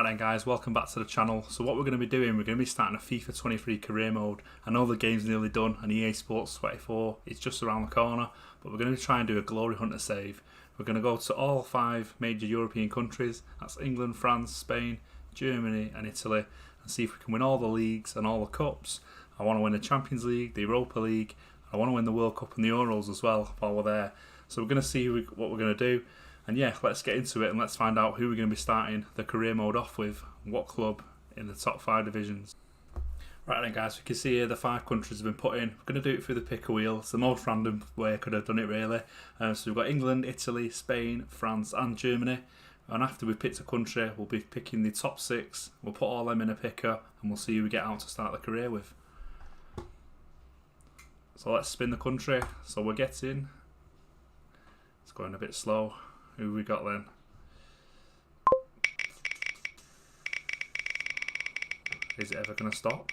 Right then guys, welcome back to the channel. So what we're going to be doing, we're going to be starting a FIFA 23 career mode. I know the game's nearly done and EA Sports 24 is just around the corner, but we're going to try and do a glory hunter save. We're going to go to all 5 major European countries, that's England, France, Spain, Germany and Italy, and see if we can win all the leagues and all the cups. I want to win the Champions League, the Europa League, I want to win the World Cup and the Euros as well while we're there. So we're going to see what we're going to do. And yeah, let's get into it and let's find out who we're going to be starting the career mode off with, what club in the top 5 divisions. Right then guys, we can see here the 5 countries have been put in. We're going to do it through the pick a wheel. It's the most random way I could have done it really. So we've got England, Italy, Spain, France and Germany. And after we've picked a country, we'll be picking the top 6. We'll put all them in a picker and we'll see who we get out to start the career with. So let's spin the country. So we're getting... It's going a bit slow. Who we got then? Is it ever going to stop?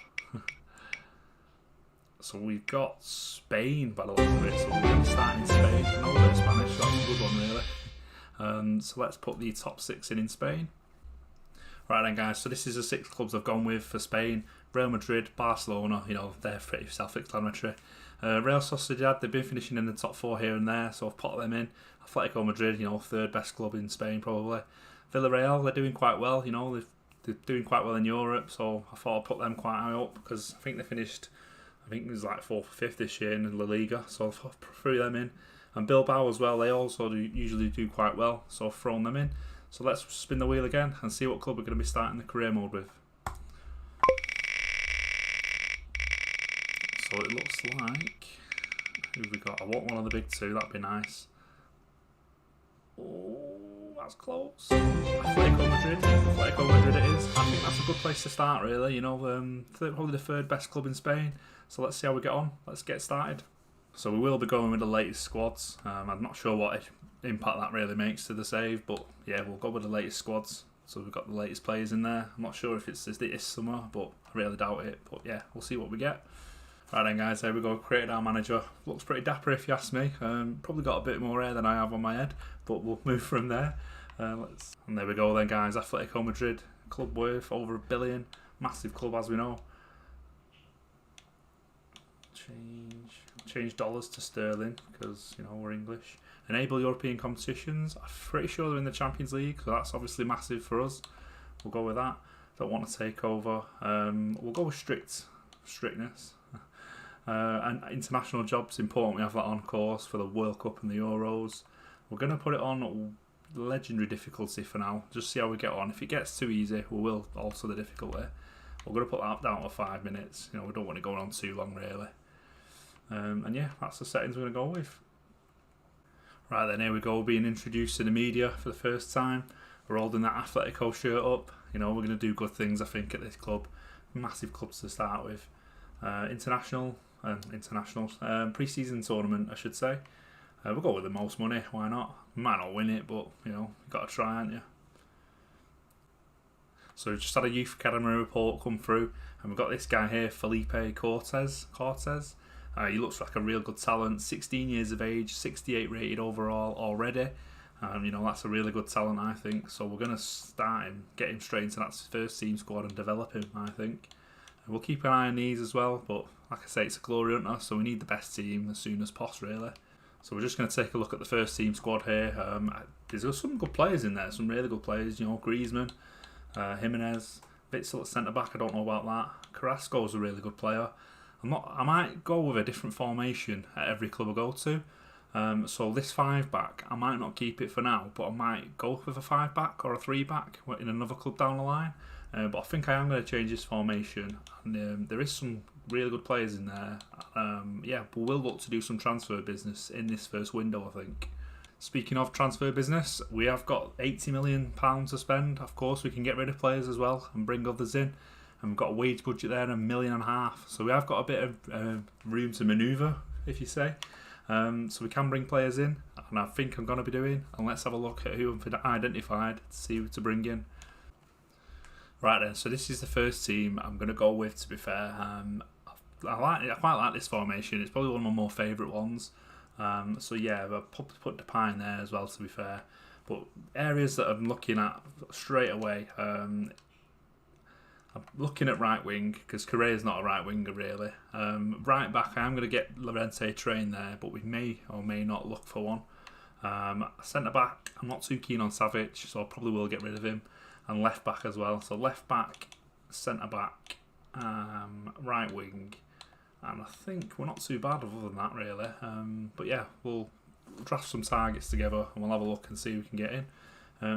So we've got Spain by the look of it. So we're going to start in Spain. No bit of Spanish, that's a good one really. So let's put the top 6 in Spain. Right then guys, so this is the 6 clubs I've gone with for Spain. Real Madrid, Barcelona, you know, they're pretty self-explanatory. Real Sociedad, they've been finishing in the top 4 here and there, so I've put them in. Atletico Madrid, you know, 3rd best club in Spain probably. Villarreal, they're doing quite well, you know, they're doing quite well in Europe, so I thought I'd put them quite high up because I think they finished, I think it was like 4th or 5th this year in La Liga, so I've threw them in. And Bilbao as well, they also usually do quite well, so I've thrown them in. So let's spin the wheel again and see what club we're going to be starting the career mode with. So it looks like, who have we got? I want one of the big 2, that'd be nice. Oh, that's close. Atletico Madrid it is. I think that's a good place to start really, you know, probably the 3rd best club in Spain. So let's see how we get on, let's get started. So we will be going with the latest squads. I'm not sure what impact that really makes to the save, but yeah, we'll go with the latest squads. So we've got the latest players in there. I'm not sure if it's this summer, but I really doubt it. But yeah, we'll see what we get. Right then guys, there we go, created our manager. Looks pretty dapper if you ask me. Probably got a bit more hair than I have on my head, but we'll move from there. And there we go then guys, Atletico Madrid, club worth over $1 billion. Massive club as we know. Change dollars to sterling because, you know, we're English. Enable European competitions. I'm pretty sure they're in the Champions League, so that's obviously massive for us. We'll go with that. Don't want to take over. We'll go with strictness. And international jobs, important we have that on course for the World Cup and the Euros. We're going to put it on legendary difficulty for now, just see how we get on. If it gets too easy, we will alter the difficulty. We're going to put that down to 5 minutes, you know, we don't want it going on too long really. And yeah, that's the settings we're going to go with. Right then, here we go, we're being introduced to the media for the first time. We're holding that Atletico shirt up, you know, we're going to do good things I think at this club. Massive clubs to start with. International pre-season tournament I should say. We'll go with the most money, why not? We might not win it, but you know, you've got to try, haven't you? So we've just had a youth academy report come through and we've got this guy here, Felipe Cortez. He looks like a real good talent, 16 years of age, 68 rated overall already. You know, that's a really good talent I think, so we're going to start him, get him straight into that first team squad and develop him I think. We'll keep an eye on these as well, but like I say, it's a glory hunter, so we need the best team as soon as possible, really. So we're just going to take a look at the first team squad here. There's some good players in there, some really good players. You know, Griezmann, Jimenez, Witzel at centre back. I don't know about that. Carrasco's a really good player. I might go with a different formation at every club I go to. So this 5-back, I might not keep it for now, but I might go with a 5-back or a 3-back in another club down the line. But I think I am going to change this formation, and there is some really good players in there. Yeah, but we'll look to do some transfer business in this first window, I think. Speaking of transfer business, we have got £80 million to spend. Of course, we can get rid of players as well and bring others in. And we've got a wage budget there, $1.5 million. So we have got a bit of room to manoeuvre, if you say. So we can bring players in, and I think I'm going to be doing. And let's have a look at who I've identified to see who to bring in. Right then, so this is the first team I'm going to go with, to be fair. I quite like this formation. It's probably one of my more favourite ones. So yeah, I've put Depay in there as well, to be fair. But areas that I'm looking at straight away, I'm looking at right wing, because Correa's not a right winger really. Right back, I'm going to get Llorente trained there, but we may or may not look for one. Centre back, I'm not too keen on Savic, so I probably will get rid of him. And left back as well. So left back, centre back, right wing, and I think we're not too bad other than that really. But yeah, we'll draft some targets together and we'll have a look and see who we can get in.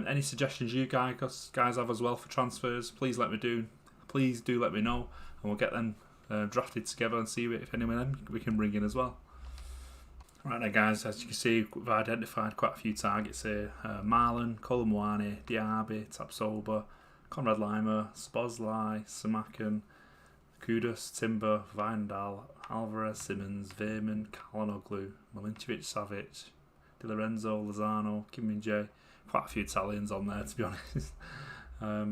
Any suggestions you guys have as well for transfers, please let me do. Please do let me know, and we'll get them drafted together and see if any of them we can bring in as well. Right now, guys, as you can see, we've identified quite a few targets here. Marlon, Colomwani, Diaby, Tapsoba, Conrad Lima, Szoboszlai, Samakan, Kudus, Timber, Vindal, Alvarez, Simmons, Veerman, Kalanoglu, Milinkovic, Savic, Di Lorenzo, Lozano, Kim Min-jae. Quite a few Italians on there, to be honest.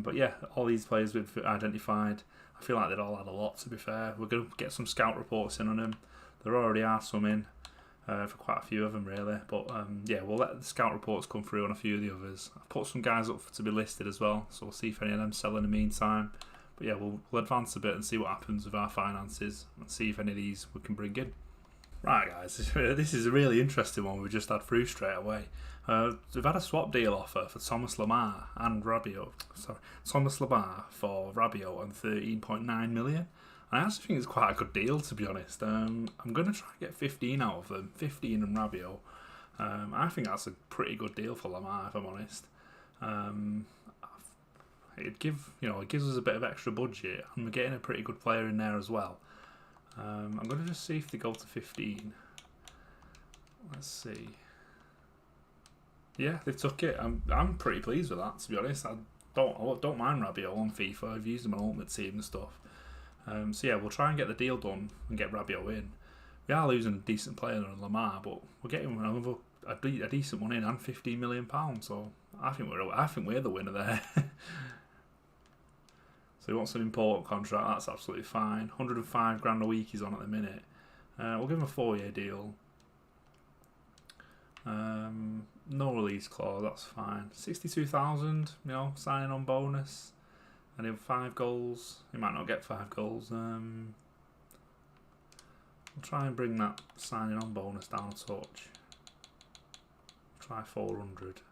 But yeah, all these players we've identified, I feel like they'd all had a lot, to be fair. We're going to get some scout reports in on them. There already are some in for quite a few of them, really. But yeah, we'll let the scout reports come through on a few of the others. I've put some guys up to be listed as well, so we'll see if any of them sell in the meantime. But yeah, we'll advance a bit and see what happens with our finances and see if any of these we can bring in. Right, guys, this is a really interesting one we just had through straight away. We've had a swap deal offer for Thomas Lemar and Rabiot. Sorry, Thomas Lemar for Rabiot and 13.9 million. I actually think it's quite a good deal, to be honest. I'm going to try and get 15 out of them, 15 and Rabiot. I think that's a pretty good deal for Lemar, if I'm honest. It gives us a bit of extra budget, and we're getting a pretty good player in there as well. I'm going to just see if they go to 15. Let's see. Yeah, they took it. I'm pretty pleased with that, to be honest. I don't mind Rabiot on FIFA. I've used him on Ultimate Team and stuff. So yeah, we'll try and get the deal done and get Rabiot in. We are losing a decent player on Lemar, but we're getting a decent one in and £15 million. So I think we're the winner there. So he wants an important contract. That's absolutely fine. 105 grand a week he's on at the minute. We'll give him a 4-year deal. No release clause. That's fine. 62,000. Signing on bonus. And he'll 5 goals. He might not get 5 goals. We'll try and bring that signing on bonus down a touch. Try 400.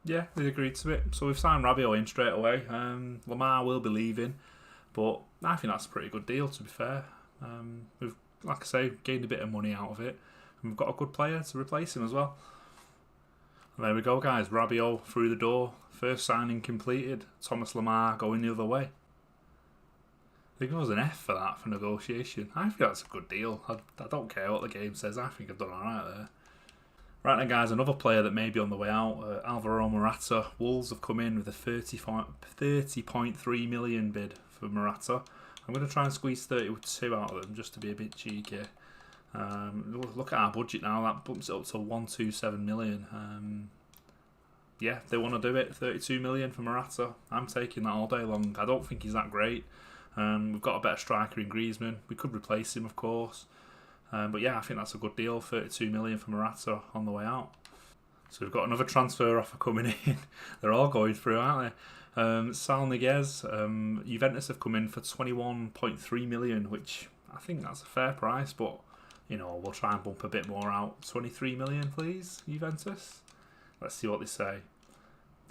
Yeah, they agreed to it. So we've signed Rabiot in straight away. Lemar will be leaving, but I think that's a pretty good deal, to be fair. We've, like I say, gained a bit of money out of it, and we've got a good player to replace him as well. And there we go, guys. Rabiot through the door. First signing completed. Thomas Lemar going the other way. They give us an F for that, for negotiation. I think that's a good deal. I don't care what the game says. I think I've done alright there. Right now, guys, another player that may be on the way out, Alvaro Morata. Wolves have come in with a 30.3 million bid for Morata. I'm going to try and squeeze 32 out of them just to be a bit cheeky. Look at our budget now, that bumps it up to 127 million. Yeah, they want to do it. 32 million for Morata. I'm taking that all day long. I don't think he's that great. We've got a better striker in Griezmann. We could replace him, of course. But yeah, I think that's a good deal. 32 million for Morata on the way out. So we've got another transfer offer coming in. They're all going through, aren't they? Sal Niguez, Juventus have come in for 21.3 million, which I think that's a fair price, but we'll try and bump a bit more out. 23 million, please, Juventus. Let's see what they say.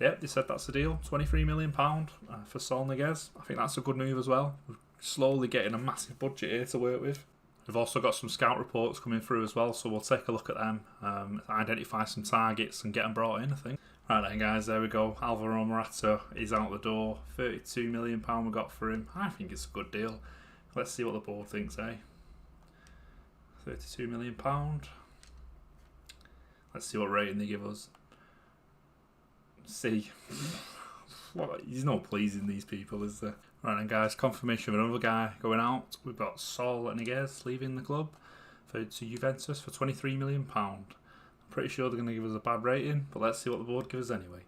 Yep, they said that's the deal. £23 million for Sal Niguez. I think that's a good move as well. We're slowly getting a massive budget here to work with. We've also got some scout reports coming through as well, so we'll take a look at them, identify some targets and get them brought in, I think. Right then, guys, there we go. Alvaro Morata is out the door. £32 million we got for him. I think it's a good deal. Let's see what the board thinks, eh? £32 million. Let's see what rating they give us. See. There's no pleasing these people, is there? Right then, guys, confirmation of another guy going out. We've got Saul Niguez leaving the club to Juventus for £23 million. I'm pretty sure they're going to give us a bad rating, but let's see what the board gives us anyway.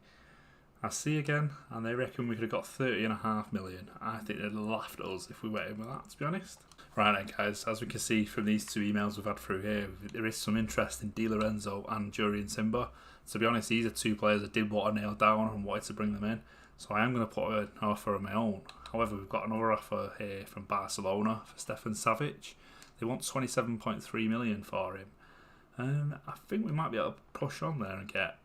I see again, and they reckon we could have got £30.5 million. I think they'd laughed at us if we went in with that, to be honest. Right then, guys, as we can see from these two emails we've had through here, there is some interest in Di Lorenzo and Jurrien Timber. to be honest, these are two players I did want to nail down and wanted to bring them in. So I am going to put an offer of my own. However, we've got another offer here from Barcelona for Stefan Savic. They want 27.3 million for him. I think we might be able to push on there and get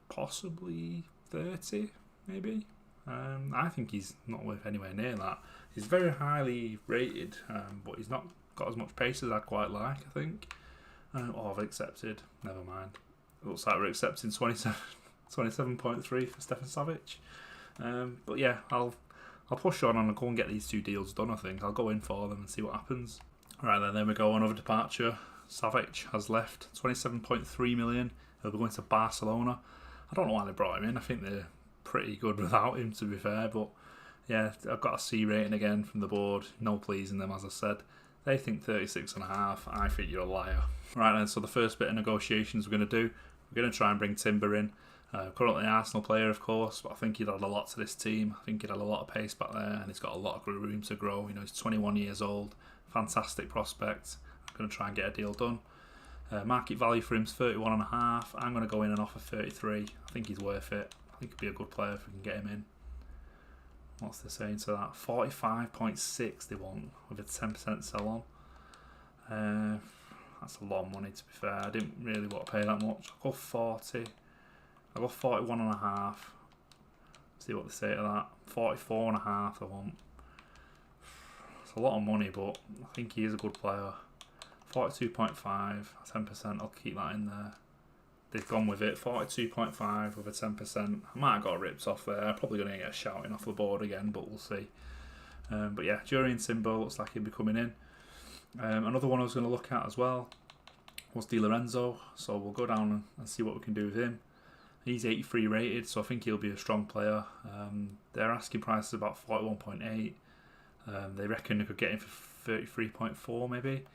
possibly 30, maybe. I think he's not worth anywhere near that. He's very highly rated, but he's not got as much pace as I'd quite like, I think. I've accepted. Never mind. It looks like we're accepting 27.3 for Stefan Savic. But yeah, I'll push on and I'll go and get these two deals done, I think. I'll go in for them and see what happens. Right then, there we go. Another departure. Savic has left. 27.3 million. He'll be going to Barcelona. I don't know why they brought him in. I think they're pretty good without him, to be fair. But yeah, I've got a C rating again from the board. No pleasing them, as I said. They think 36.5. I think you're a liar. Right then, so the first bit of negotiations we're going to do, we're going to try and bring Timber in. Currently an Arsenal player, of course, but I think he'd add a lot to this team. I think he'd add a lot of pace back there, and he's got a lot of room to grow. You know, he's 21 years old. Fantastic prospect. I'm going to try and get a deal done. Market value for him is 31.5. I'm going to go in and offer 33. I think he's worth it. I think he'd be a good player if we can get him in. What's they saying to that? 45.6 they want with a 10% sell on. That's a lot of money, to be fair. I didn't really want to pay that much. I'll go 40. I'll go 41.5. See what they say to that. 44.5 I want. It's a lot of money, but I think he is a good player. 42.5, 10%, I'll keep that in there. They've gone with it, 42.5 with a 10%. I might have got ripped off there. Probably going to get a shouting off the board again, but we'll see. But yeah, Jurian Timber looks like he'll be coming in. Another one I was going to look at as well was Di Lorenzo. So we'll go down and see what we can do with him. He's 83 rated, so I think he'll be a strong player. Their asking price is about 41.8. They reckon they could get him for 33.4 maybe.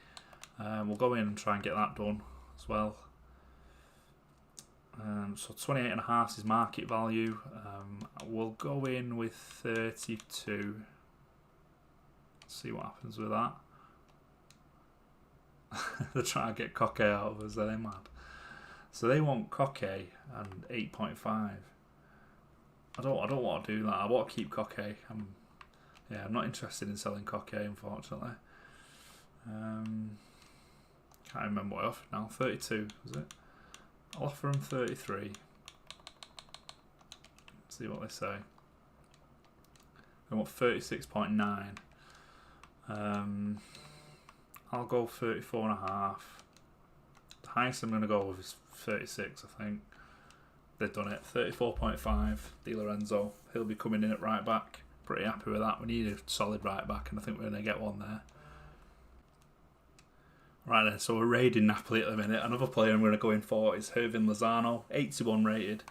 We'll go in and try and get that done as well. So 28.5 is his market value. We'll go in with 32. See what happens with that. They're trying to get Coque out of us, are they mad? So they want Coque and 8.5. I don't want to do that. I want to keep Coque. I'm not interested in selling Coque, unfortunately. Can't remember what I offered now. 32 was it? I'll offer him 33. See what they say. They want 36.9. I'll go 34.5. The highest I'm going to go with is 36, I think. They've done it. 34.5. Di Lorenzo. He'll be coming in at right back. Pretty happy with that. We need a solid right back, and I think we're going to get one there. Right then, so we're raiding Napoli at the minute. Another player I'm going to go in for is Hirving Lozano, 81 rated.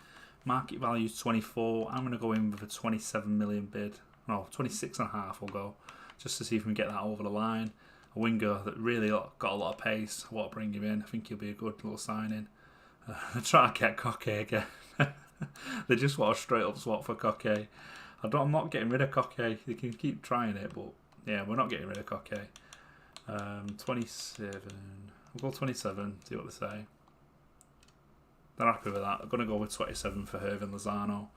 Market value is 24. I'm going to go in with a 27 million bid. No, 26.5 we'll go, just to see if we can get that over the line. A winger that really got a lot of pace. I want to bring him in. I think he'll be a good little signing. Try to get Coque again. They just want a straight up swap for Coque. I'm not getting rid of Coque. They can keep trying it, but yeah, we're not getting rid of Coque. 27. We'll go 27, see what they say. They're happy with that. I'm going to go with 27 for Hirving Lozano.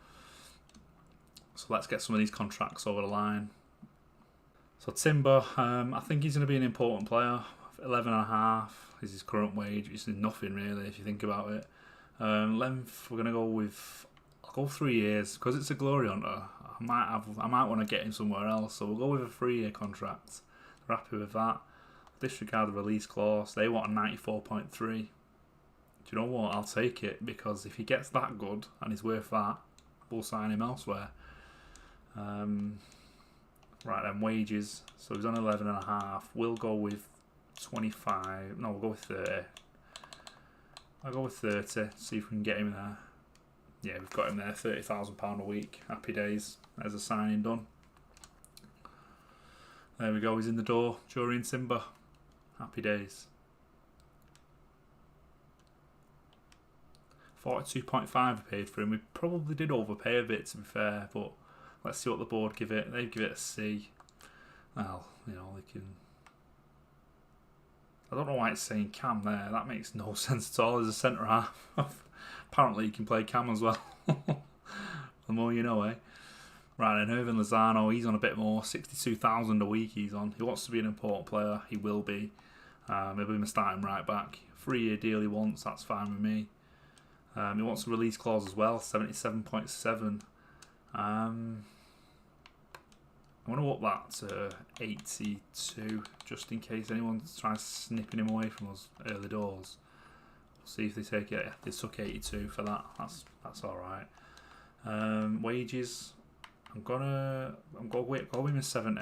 So let's get some of these contracts over the line. So Timber, I think he's going to be an important player. 11.5 is his current wage, which is nothing really if you think about it. Length, we're going to go with, I'll go 3 years because it's a glory hunter. I might want to get him somewhere else, so we'll go with a 3-year contract. They're happy with that. Disregard the release clause. They want a 94.3. Do you know what? I'll take it, because if he gets that good and he's worth that, we'll sign him elsewhere. Right then, wages. So he's on 11.5. We'll go with 25. No, we'll go with 30. I'll go with 30. See if we can get him there. Yeah, we've got him there. £30,000 a week. Happy days. There's a signing done. There we go. He's in the door. Jurian Timber. Happy days. 42.5 I paid for him. We probably did overpay a bit, to be fair, but let's see what the board give it. They give it a C. Well, you know, they can. I don't know why it's saying Cam there. That makes no sense at all as a centre half. Apparently, you can play cam as well. The more you know, eh? Right, and Irvin Lozano, he's on a bit more, 62,000 a week he's on. He wants to be an important player, he will be. Maybe we start him right back. 3-year deal he wants, that's fine with me. He wants a release clause as well, 77.7. I'm going to up that to 82, just in case anyone tries snipping him away from us early doors. We'll see if they take it. They took 82 for that. That's all right. Wages. I'm going with 70,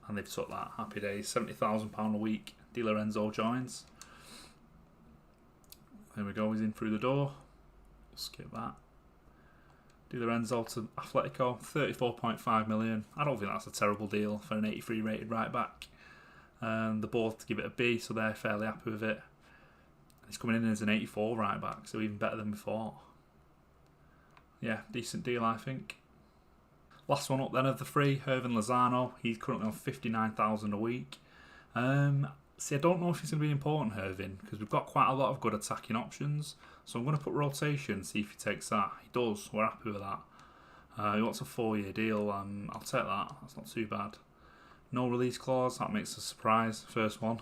and they've took that. Happy days. £70,000 a week. Di Lorenzo joins. There we go. He's in through the door. Skip that. Di Lorenzo to Atletico, 34.5 million. I don't think that's a terrible deal for an 83 rated right back. The board to give it a B, so they're fairly happy with it. He's coming in as an 84 right back, so even better than before. Yeah, decent deal, I think. Last one up then of the three, Irvin Lozano. He's currently on 59,000 a week. See, I don't know if he's going to be important, Irvin, because we've got quite a lot of good attacking options. So I'm going to put rotation, see if he takes that. He does, we're happy with that. He wants a 4-year deal, and I'll take that. That's not too bad. No release clause, that makes a surprise, first one.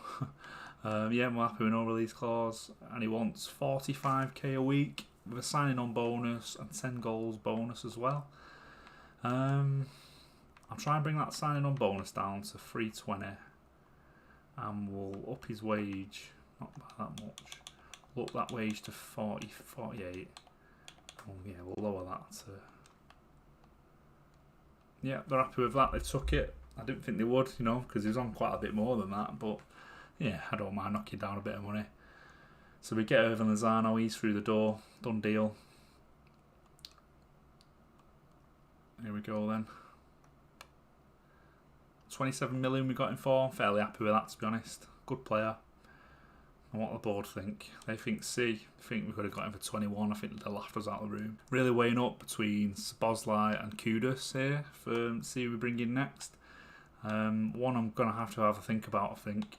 Yeah, we're happy with no release clause. And he wants 45k a week with a signing on bonus and 10 goals bonus as well. I'll try and bring that signing on bonus down to 320, and we'll up his wage, not by that much. We'll up that wage to 48. Oh yeah, we'll lower that to... Yeah, they're happy with that. They took it. I didn't think they would, you know, because he was on quite a bit more than that, but yeah, I don't mind knocking down a bit of money. So we get Irvin Lozano, he's through the door, done deal. Here we go then. 27 million we got him for. Fairly happy with that, to be honest. Good player. And what the board think? They think C. I think we could have got him for 21. I think they laughed us out of the room. Really weighing up between Szoboszlai and Kudus here for C we bring in next. One I'm going to have a think about, I think.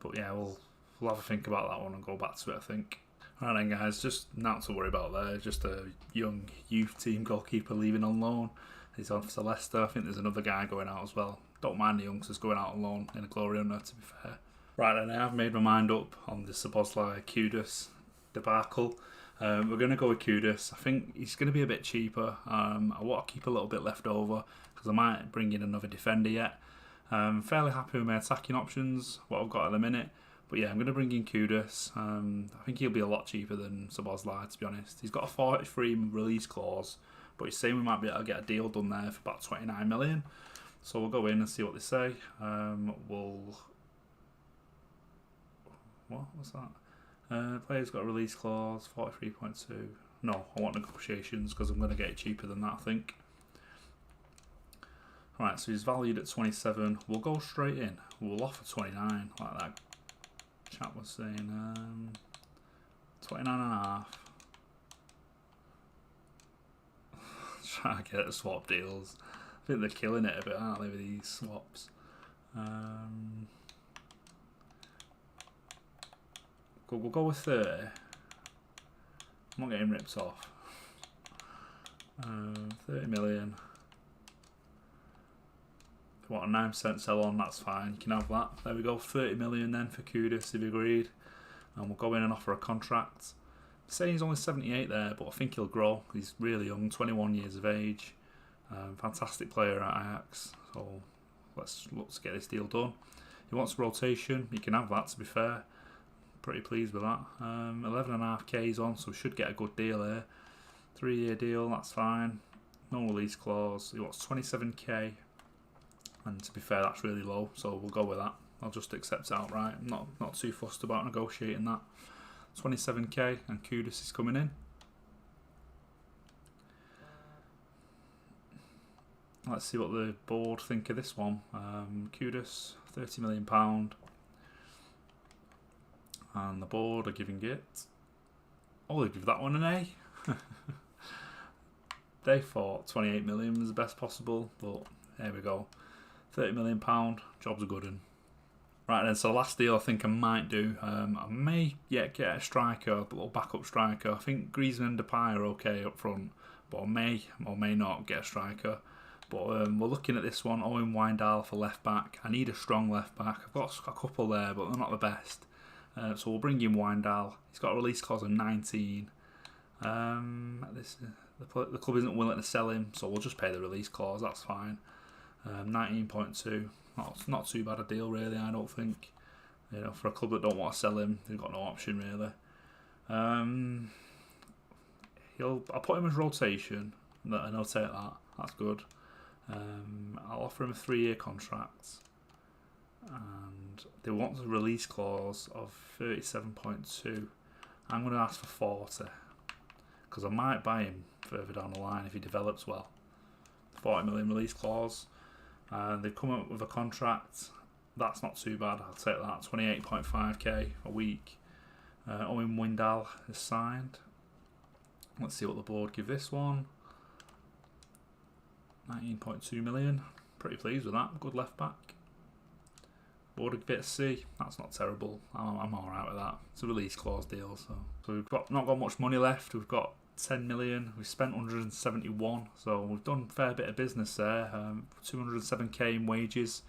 But yeah, we'll have a think about that one and go back to it, I think. Right then, guys, just not to worry about there. Just a young youth team goalkeeper leaving on loan. He's off to Leicester. I think there's another guy going out as well. Don't mind the youngsters going out on loan in a glory hunter, to be fair. Right then, I have made my mind up on the Szoboszlai Kudus debacle. We're going to go with Kudus. I think he's going to be a bit cheaper. I want to keep a little bit left over because I might bring in another defender yet. Fairly happy with my attacking options, what I've got at the minute. But yeah, I'm going to bring in Kudus. I think he'll be a lot cheaper than Szoboszlai, to be honest. He's got a 43 release clause, but he's saying we might be able to get a deal done there for about 29 million. So we'll go in and see what they say. What's that? Player's got a release clause, 43.2. No, I want negotiations because I'm going to get it cheaper than that, I think. Alright, so he's valued at 27. We'll go straight in. We'll offer 29, like that chat was saying. 29.5. Trying to get swap deals. I think they're killing it a bit, aren't they, with these swaps? We'll go with 30. I'm not getting ripped off. 30 million. If you want a 9% sell on, that's fine. You can have that. There we go. 30 million then for Kudus if you agreed. And we'll go in and offer a contract. Saying he's only 78 there, but I think he'll grow. He's really young, 21 years of age. Fantastic player at Ajax. So let's look to get this deal done. He wants rotation. You can have that, to be fair. Pretty pleased with that. 11.5k he's on, so we should get a good deal here. 3-year deal, that's fine. No release clause. He wants 27k. And to be fair, that's really low, so we'll go with that. I'll just accept it outright. I'm not too fussed about negotiating that. 27k, and Kudus is coming in. Let's see what the board think of this one. Kudus, £30 million. And the board are giving it... Oh, they give that one an A. They thought 28 million was the best possible, but there we go. £30 million, job's a good one. Right then, so the last deal I think I might do, I may get a striker, a little backup striker. I think Griezmann and Depay are okay up front, but I may or may not get a striker. But we're looking at this one, Owen Wijndal for left back. I need a strong left back. I've got a couple there, but they're not the best. So we'll bring in Wijndal. He's got a release clause of 19. The club isn't willing to sell him, so we'll just pay the release clause. That's fine. 19.2. Not too bad a deal, really. I don't think. You know, for a club that don't want to sell him, they've got no option really. I'll put him as rotation, and I'll take that. That's good. I'll offer him a 3-year contract, and they want a release clause of 37.2. I'm going to ask for 40 because I might buy him further down the line if he develops well. 40 million release clause, and they've come up with a contract. That's not too bad. I'll take that. 28.5k a week. Owen Wijndal is signed. Let's see what the board give this one. 19.2 million. Pretty pleased with that. Good left back. Board a bit of C. That's not terrible. I'm alright with that. It's a release clause deal. So we've not got much money left. We've got 10 million. We've spent 171. So we've done a fair bit of business there. 207k in wages.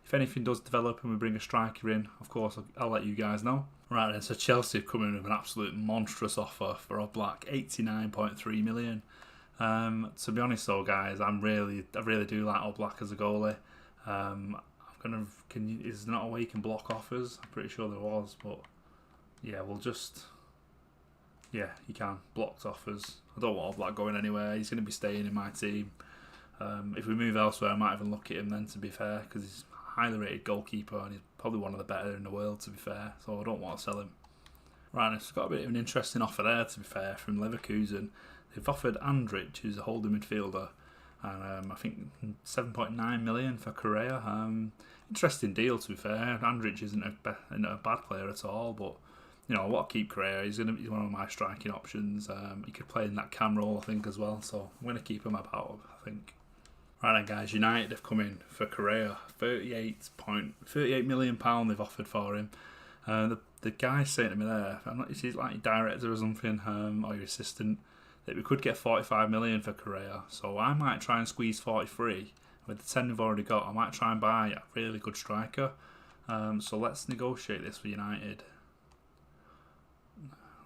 If anything does develop and we bring a striker in, of course, I'll let you guys know. Right then, so Chelsea have come in with an absolute monstrous offer for Oblak, 89.3 million. To be honest though, guys, I really do like Oblak as a goalie. Is there not a way you can block offers? I'm pretty sure there was, but yeah, you can. Blocked offers. I don't want Oblak going anywhere. He's going to be staying in my team. If we move elsewhere, I might even look at him then, to be fair, because he's a highly rated goalkeeper and he's probably one of the better in the world, to be fair, so I don't want to sell him. Right, it's got a bit of an interesting offer there, to be fair, from Leverkusen. They've offered Andrich, who's a holding midfielder, and I think 7.9 million for Correa. Interesting deal, to be fair. Andrich isn't a bad player at all, but you know, I want to keep Correa. He's one of my striking options. He could play in that cam role, I think, as well, so I'm going to keep him about, I think. Right then, guys, United have come in for Correa. £38 million they've offered for him. The guy's saying to me there, he's like your director or something, or your assistant, that we could get 45 million for Correa. So I might try and squeeze 43. With the 10 we've already got, I might try and buy a really good striker. So let's negotiate this for United.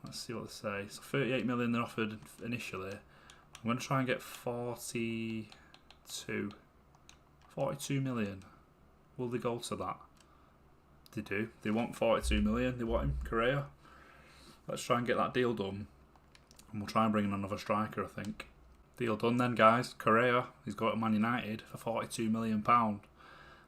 Let's see what they say. So 38 million they're offered initially. I'm going to try and get 42 million. Will they go to that? They do. They want 42 million. They want him, Correa. Let's try and get that deal done. And we'll try and bring in another striker, I think. Deal done then, guys. Correa, he's got to Man United for £42 million.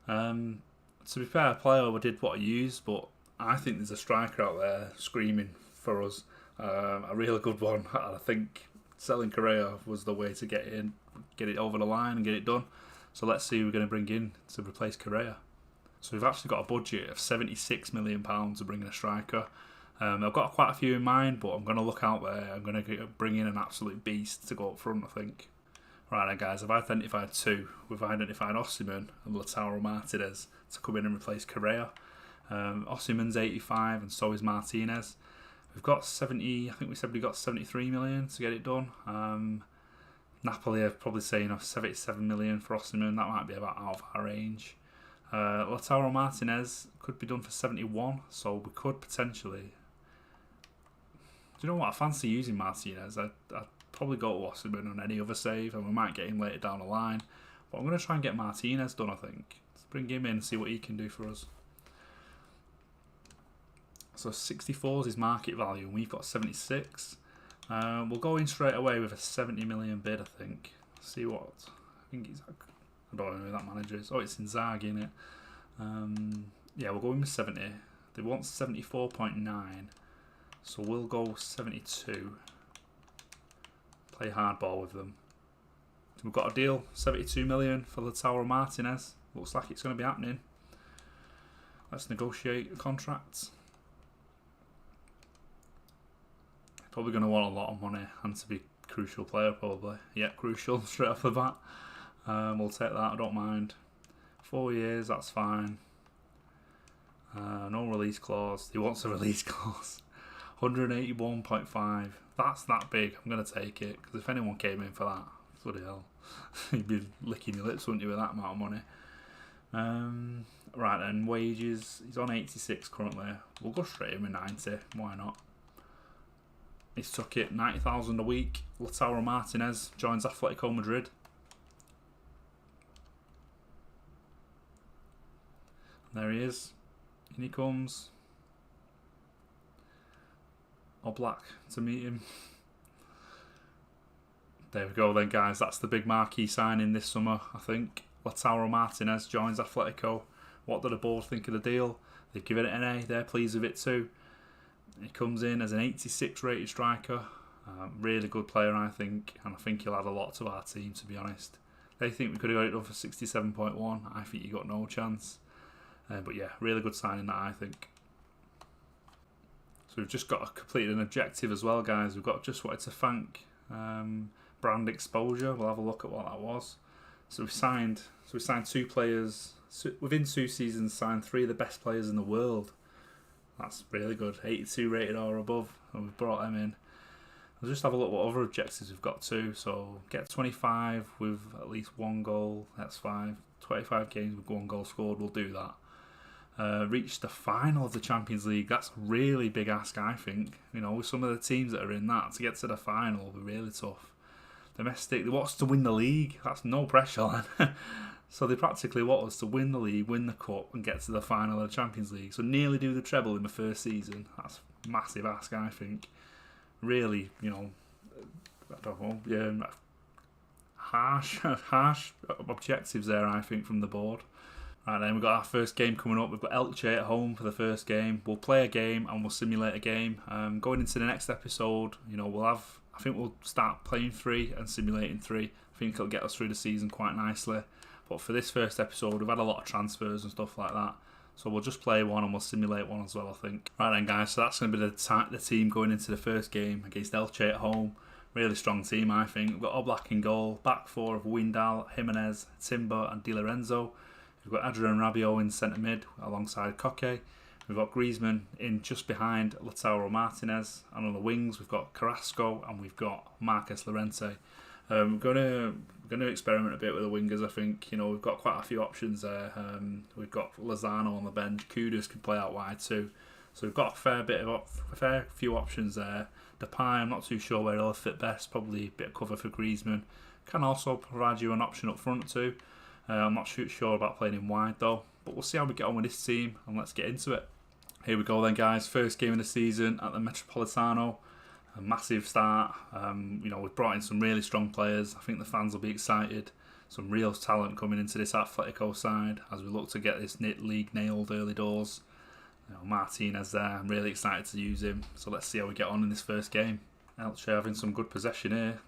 To be fair, player did what he used, but I think there's a striker out there screaming for us. A really good one. I think selling Correa was the way to get it over the line and get it done. So let's see who we're going to bring in to replace Correa. So we've actually got a budget of £76 million to bring in a striker. I've got quite a few in mind, but I'm going to look out there. I'm going to bring in an absolute beast to go up front, I think. Right then, guys, I've identified two. We've identified Osimhen and Lautaro Martinez to come in and replace Correa. Osimhen's 85 and so is Martinez. We've got 70, I think we said we got 73 million to get it done. Napoli are probably saying 77 million for Osimhen. That might be about out of our range. Lautaro Martinez could be done for 71, so we could potentially... Do you know what? I fancy using Martinez. I'd probably go to Osimhen on any other save, and we might get him later down the line. But I'm going to try and get Martinez done, I think. Let's bring him in and see what he can do for us. So 64 is his market value, and we've got 76. We'll go in straight away with a 70 million bid, I think. See what... I think he's... I don't know who that manager is. Oh, it's Inzaghi, innit? Yeah, we'll go in with 70. They want 74.9. So we'll go 72. Play hardball with them. So we've got a deal. 72 million for Lautaro Martinez. Looks like it's going to be happening. Let's negotiate the contracts. Probably going to want a lot of money and to be crucial player, probably. Yeah, crucial straight off the bat. We'll take that, I don't mind. 4 years, that's fine. No release clause. He wants a release clause. 181.5. That's that big. I'm going to take it. Because if anyone came in for that, bloody hell. You'd be licking your lips, wouldn't you, with that amount of money. Right then, wages. He's on 86 currently. We'll go straight in with 90. Why not? He's took it. 90,000 a week. Lautaro Martinez joins Atletico Madrid. There he is. In he comes. Oblak to meet him. There we go then, guys. That's the big marquee signing this summer, I think. Lautaro Martinez joins Atletico. What do the board think of the deal? They've given it an A. They're pleased with it too. He comes in as an 86 rated striker. Really good player, I think. And I think he'll add a lot to our team, to be honest. They think we could have got it done for 67.1. I think you got no chance. But yeah, really good signing that, I think. So we've just got completed an objective as well, guys. We've got just wanted to thank Brand Exposure. We'll have a look at what that was. So we signed 2 players within 2 seasons. Signed 3 of the best players in the world. That's really good. 82 rated or above, and we've brought them in. We'll just have a look at what other objectives we've got too. So get 25 with at least 1 goal. That's 5. 25 games with 1 goal scored. We'll do that. Reach the final of the Champions League. That's a really big ask, I think. You know, with some of the teams that are in that, to get to the final will be really tough. Domestic, they want us to win the league. That's no pressure. So they practically want us to win the league, win the cup, and get to the final of the Champions League. So nearly do the treble in the first season. That's a massive ask, I think. Really, you know, I don't know, yeah, harsh objectives there, I think, from the board. Right then, we've got our first game coming up. We've got Elche at home for the first game. We'll play a game and we'll simulate a game. Going into the next episode, you know, I think we'll start playing 3 and simulating 3. I think it'll get us through the season quite nicely. But for this first episode, we've had a lot of transfers and stuff like that. So we'll just play 1 and we'll simulate 1 as well, I think. Right then, guys, so that's going to be the team going into the first game against Elche at home. Really strong team, I think. We've got Oblak in goal, back 4 of Windal, Jimenez, Timber and Di Lorenzo. We've got Adrian Rabiot in centre mid alongside Koke. We've got Griezmann in just behind Lautaro Martinez. And on the wings, we've got Carrasco and we've got Marcus Llorente. We're going to experiment a bit with the wingers, I think. You know, we've got quite a few options there. We've got Lozano on the bench. Kudus can play out wide too. So we've got a fair few options there. Depay, I'm not too sure where he'll fit best. Probably a bit of cover for Griezmann. Can also provide you an option up front too. I'm not sure about playing him wide though. But we'll see how we get on with this team and let's get into it. Here we go then, guys. First game of the season at the Metropolitano. A massive start. You know, we've brought in some really strong players. I think the fans will be excited. Some real talent coming into this Atletico side as we look to get this league nailed early doors. You know, Martinez there. I'm really excited to use him. So let's see how we get on in this first game. Elche having some good possession here.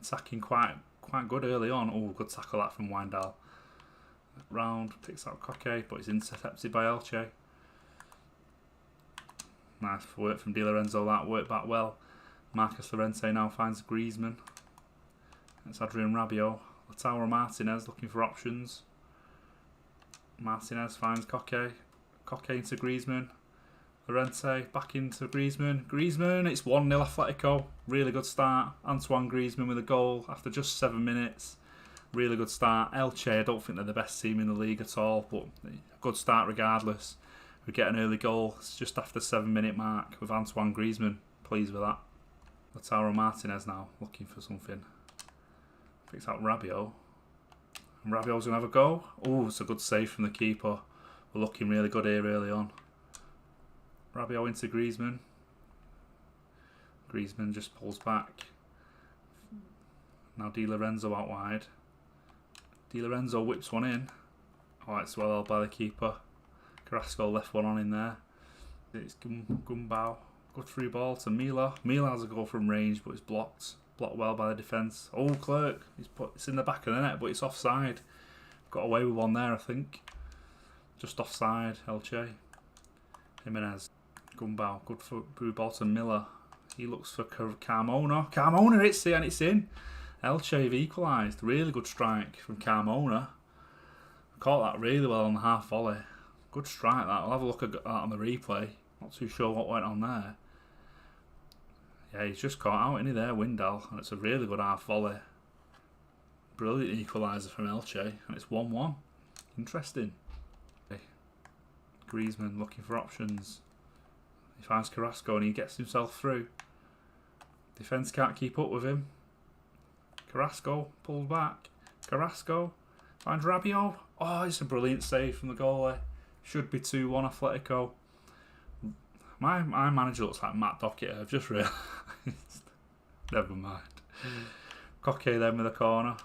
Attacking quite good early on. Oh, good tackle that from Windal. Round, picks out Koke, but he's intercepted by Elche. Nice work from Di Lorenzo, that worked back well. Marcus Llorente now finds Griezmann. It's Adrian Rabiot. Lautaro Martinez looking for options. Martinez finds Koke. Koke into Griezmann. Llorente back into Griezmann. Griezmann, it's 1-0 Atletico. Really good start. Antoine Griezmann with a goal after just 7 minutes. Really good start. Elche, I don't think they're the best team in the league at all, but a good start regardless. We get an early goal. It's just after the 7-minute mark with Antoine Griezmann. Pleased with that. Lautaro Martinez now looking for something. Picks out Rabiot. And Rabiot's going to have a go. Oh, it's a good save from the keeper. We're looking really good here early on. Rabiot into Griezmann. Griezmann just pulls back. Now Di Lorenzo out wide. Di Lorenzo whips one in. Oh, it's well held by the keeper. Carrasco left one on in there. It's Gumbau. Good through ball to Mila. Mila has a goal from range, but it's blocked. Blocked well by the defence. Oh, Clerk. It's in the back of the net, but it's offside. Got away with one there, I think. Just offside, Elche. Jimenez. Gumbau. Good through ball to Miller. He looks for Carmona. Carmona hits it and it's in. Elche have equalised. Really good strike from Carmona. Caught that really well on the half volley. Good strike that. I'll have a look at that on the replay. Not too sure what went on there. Yeah, he's just caught out, isn't he, there, Windal, and it's a really good half volley. Brilliant equaliser from Elche, and it's 1-1. Interesting. Okay. Griezmann looking for options. He finds Carrasco and he gets himself through. Defence can't keep up with him. Carrasco pulls back. Carrasco finds Rabiot. Oh, it's a brilliant save from the goalie. Should be 2-1 Atletico. My manager looks like Matt Dockett. I've just realised. Never mind. Koke then with a corner.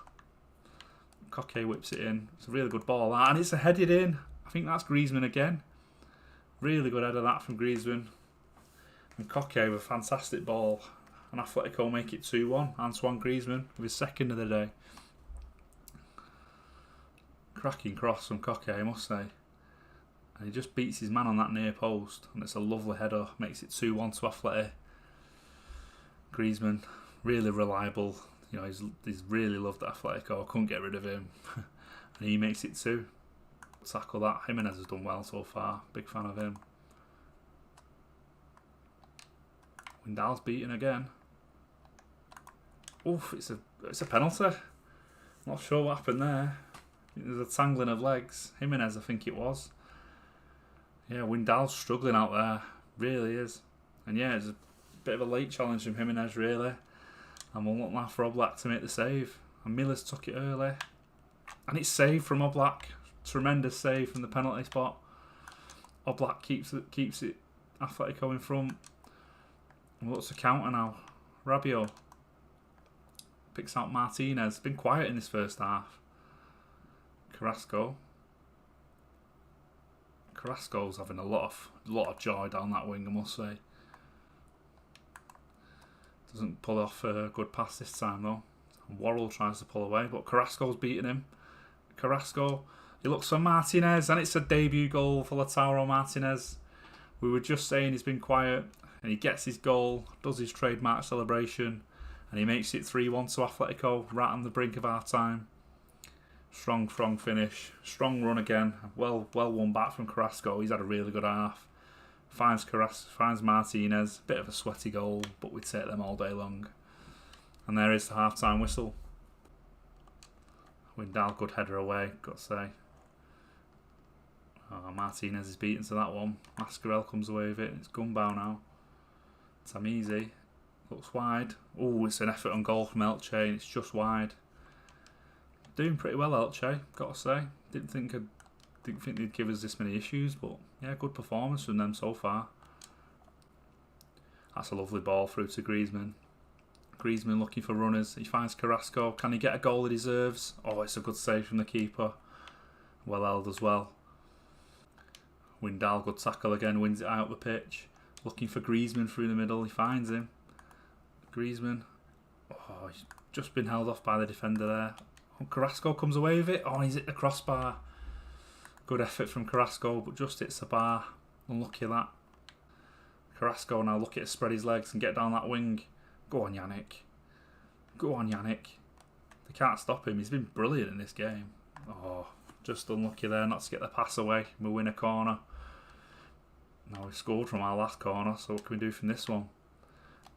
Koke whips it in. It's a really good ball, that. And it's a headed in. I think that's Griezmann again. Really good header that from Griezmann. And Koke with a fantastic ball. And Atletico make it 2-1. Antoine Griezmann with his second of the day. Cracking cross from Koke, I must say. And he just beats his man on that near post. And it's a lovely header. Makes it 2-1 to Atleti. Griezmann, really reliable. You know, he's really loved Atletico. I couldn't get rid of him. And he makes it 2. Tackle that. Jimenez has done well so far. Big fan of him. Windal's beaten again. Oof, it's a penalty. Not sure what happened there. There's a tangling of legs. Jimenez, I think it was. Yeah, Windal's struggling out there. Really is. And yeah, it's a bit of a late challenge from Jimenez, really. And we'll look now for Oblak to make the save. And Miller's took it early. And it's saved from Oblak. Tremendous save from the penalty spot. Oblak keeps it Atletico in front. And what's the counter now? Rabiot picks out Martinez. Been quiet in this first half. Carrasco's having a lot of joy down that wing, I must say. Doesn't pull off a good pass this time though. Worrell tries to pull away, but Carrasco's beating him. Carrasco, he looks for Martinez, and it's a debut goal for Lautaro Martinez. We were just saying he's been quiet, and he gets his goal, does his trademark celebration, and he makes it 3-1 to Atletico, right on the brink of half time. Strong finish, strong run again. Well won back from Carrasco. He's had a really good half. Finds Martinez. Bit of a sweaty goal, but we'd take them all day long. And there is the half-time whistle. Windal, good header away, got to say. Oh, Martinez is beaten to that one. Mascarell comes away with it. It's Gumbau now. Tamizi looks wide. Oh, it's an effort on goal from Elche, and it's just wide. Doing pretty well, Elche, got to say. Didn't think they'd give us this many issues, but yeah, good performance from them so far. That's a lovely ball through to Griezmann. Griezmann looking for runners. He finds Carrasco. Can he get a goal he deserves? Oh, it's a good save from the keeper. Well held as well. Windal, good tackle again, wins it out the pitch. Looking for Griezmann through the middle. He finds him. Griezmann. Oh, he's just been held off by the defender there. Oh, Carrasco comes away with it. Oh, he's hit the crossbar. Good effort from Carrasco, but just hits the bar. Unlucky that. Carrasco now looking to spread his legs and get down that wing. Go on, Yannick. Go on, Yannick. They can't stop him. He's been brilliant in this game. Oh, just unlucky there not to get the pass away. We win a corner. Now we've scored from our last corner, so what can we do from this one?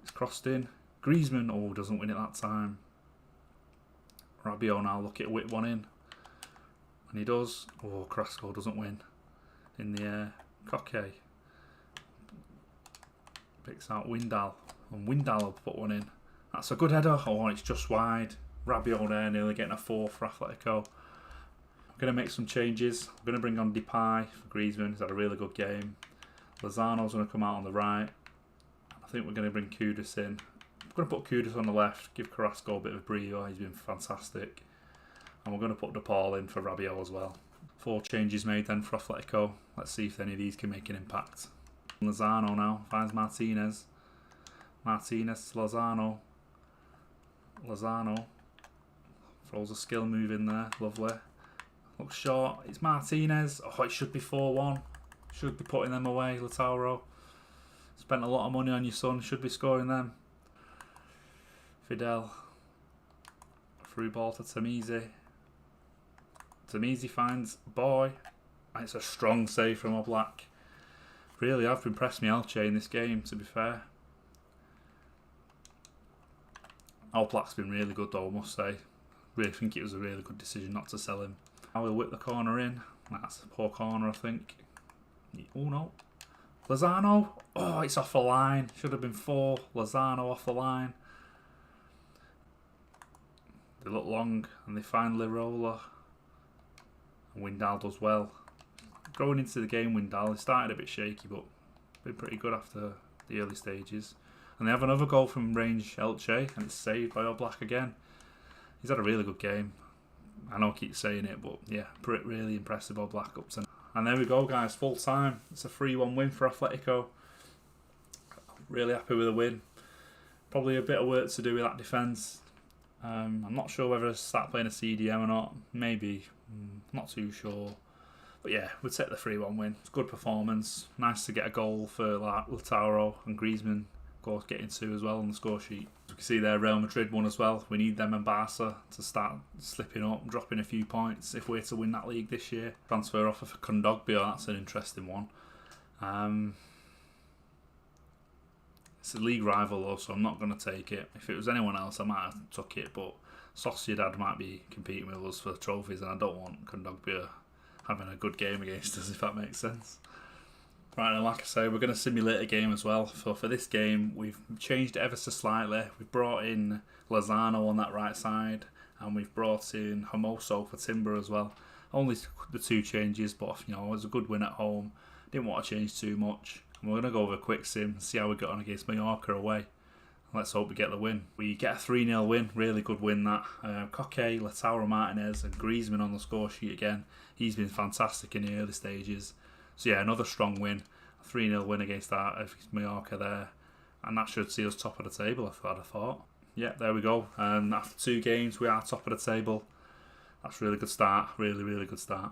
It's crossed in. Griezmann, oh, doesn't win it that time. Rabiot now looking to whip one in. And he does. Oh, Carrasco doesn't win. In the air. Koke picks out Windal. And Windal will put one in. That's a good header. Oh, it's just wide. Rabiot there, nearly getting a 4 for Atletico. I'm going to make some changes. I'm going to bring on Depay for Griezmann. He's had a really good game. Lozano's going to come out on the right. I think we're going to bring Kudus in. I'm going to put Kudus on the left. Give Carrasco a bit of a breather. He's been fantastic. And we're going to put De Paul in for Rabiot as well. 4 changes made then for Atletico. Let's see if any of these can make an impact. Lozano now finds Martinez. Martinez to Lozano. Lozano throws a skill move in there. Lovely. Looks short. It's Martinez. Oh, it should be 4-1. Should be putting them away, Lautaro. Spent a lot of money on your son. Should be scoring them. Fidel. Through ball to Tamizi. Tamizi finds Boy. It's a strong save from All Black. Really have impressed me Elche in this game, to be fair. All Black's been really good though, I must say. Really think it was a really good decision not to sell him. I will whip the corner in. That's a poor corner, I think. Oh no. Lozano. Oh, it's off the line. Should have been 4. Lozano off the line. They look long and they finally roll. And Windal does well. Going into the game, Windal, he started a bit shaky, but been pretty good after the early stages. And they have another goal from range, Elche, and it's saved by Oblak again. He's had a really good game. I know I keep saying it, but yeah, really impressive Oblak up to. And there we go, guys, full time. It's a 3-1 win for Atletico. Really happy with the win. Probably a bit of work to do with that defence. I'm not sure whether to start playing a CDM or not. Maybe. Not too sure. But yeah, we'd take the 3-1 win. It's a good performance. Nice to get a goal for like Lautaro and Griezmann. Of course, getting 2 as well on the score sheet. As you can see there, Real Madrid won as well. We need them and Barca to start slipping up, dropping a few points if we're to win that league this year. Transfer offer for Kondogbia, that's an interesting one. It's a league rival though, so I'm not going to take it. If it was anyone else, I might have took it, but Sociedad might be competing with us for trophies, and I don't want Kondogbia having a good game against us, if that makes sense. Right, and like I say, we're going to simulate a game as well. So for this game, we've changed it ever so slightly. We've brought in Lozano on that right side, and we've brought in Hermoso for Timber as well. Only the 2 changes, but you know, it was a good win at home. Didn't want to change too much. And we're going to go over a quick sim and see how we got on against Mallorca away. Let's hope we get the win. We get a 3-0 win, really good win that. Koke, Lautaro Martinez and Griezmann on the score sheet again. He's been fantastic in the early stages. So yeah, another strong win. A 3-0 win against Mallorca there. And that should see us top of the table, I'd have thought. Yeah, there we go. And after 2 games, we are top of the table. That's a really good start. Really, really good start.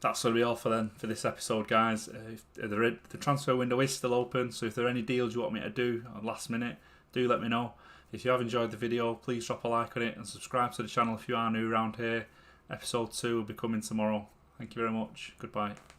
That's going to be all for this episode, guys. The transfer window is still open, so if there are any deals you want me to do at last minute, do let me know. If you have enjoyed the video, please drop a like on it and subscribe to the channel if you are new around here. Episode 2 will be coming tomorrow. Thank you very much. Goodbye.